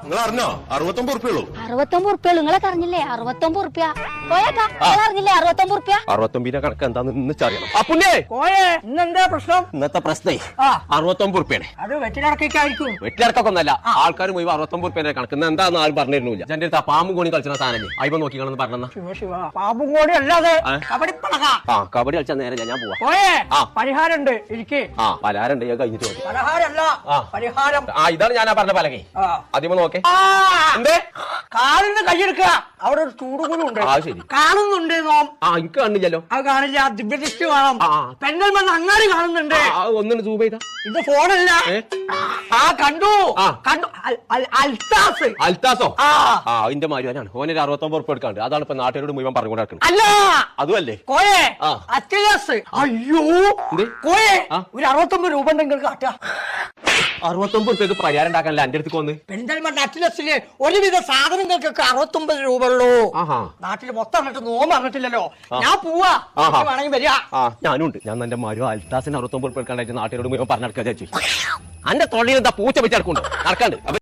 നിങ്ങൾ അറിഞ്ഞോ 69 ഉറുപ്പിയുള്ളൂ. 69 ഉറുപ്പിയുള്ളൂ. നിങ്ങളെ അറിഞ്ഞില്ലേ? 69 ഉറുപ്പ്യ. പോയേക്കാ അറിഞ്ഞില്ലേ? 69 ഉറുപ്പ്യ. 69 കണക്ക് എന്താന്ന് അറിയണം. അപ്പുണ്ണിയേ കോയെ ഇന്നെന്താ പ്രശ്നം? ഇന്നത്തെ പ്രശ്നേ 69 ഉറുപ്പിയാണ്. അത് വെറ്റിലടക്കായിരിക്കും. വെട്ടിയിറക്കൊന്നല്ല, ആൾക്കാർ മുഴുവൻ 69 ഉറുപ്പിന്റെ കണക്ക്. എന്താന്ന് ആരും പറഞ്ഞിരുന്നില്ല. എന്റെ അടുത്ത് പാമ്പും കോണി കളിച്ച സാധനം അയ്യോ നോക്കിക്കാണെന്ന് പറഞ്ഞ ശിവ ശിവ പാമ്പും കൂടി അല്ലാതെ കബഡിപ്പണക. കബഡി കളിച്ചാൽ നേരെ ഞാൻ പോവാ. കോയെ പരിഹാരമുണ്ട്. ഇരിക്കേ. പലഹാരം കഴിഞ്ഞിട്ട് മതി. പലഹാരല്ല പരിഹാരം. ഇതാണ് ഞാൻ പറഞ്ഞ പലകെ. ആദ്യമേ നോക്കേ. എന്തേ കാലിന് കൈയെടുക്കുക. അവിടെ ഒരു ചൂടുകൂടും ഉണ്ട്. ശരി കാണുന്നുണ്ട് നോം. എനിക്ക് കണ്ടില്ലല്ലോ. അത് കാണില്ല. ദിവ്യദൃഷ്ടി കാണാം. പെണ്ണൽ അങ്ങാടി കാണുന്നുണ്ട്. ഒന്നിന് സൂം ചെയ്താ. ഇത് ഫോണല്ല. കണ്ടു കണ്ടു. അൽത്താസ്. അൽത്താസോ? അതിന്റെ മാരുവാനാണ്. ഓനൊരു 69 ഉറുപ്പ് എടുക്കാണ്ട്. അതാണ് ഇപ്പൊ നാട്ടുകാരോട് മുഴുവൻ പറഞ്ഞുകൊണ്ട് നടക്കുന്നത്. അല്ല അതുമല്ലേ കോയെ അത്യാസ്. അയ്യോ കോയെ ഒരു 69 രൂപ ഉണ്ടെങ്കിൽ കാട്ടുക. 69 ഉറുപ്പ്യക്ക് പരിഹാരം ഉണ്ടാക്കാനല്ല എന്റെ അടുത്ത് വന്ന്. പെരിന്തൽമണ്ണ അറ്റ്ലസിലെ ഒരുവിധ സാധനങ്ങൾക്കൊക്കെ 69 രൂപ ഉള്ളൂ. നാട്ടിൽ മൊത്തം എന്നിട്ട് നോമ്പ് അറിഞ്ഞിട്ടില്ലല്ലോ. ഞാൻ പോവാ. വേണമെങ്കിൽ വരിക. ഞാനും ഉണ്ട്. ഞാൻ എന്റെ മാരു അൽത്താസിന് 69 ഉറുപ്പ് എടുക്കാണ്ടായിട്ട് നാട്ടുകാരോട് മുഴുവൻ പറഞ്ഞു നടക്കാൻ ചേച്ചി. എന്റെ തൊള്ളിയിൽ എന്താ പൂച്ച വെച്ച് നടക്കുന്നുണ്ട് നടക്കാണ്ട്. അപ്പൊ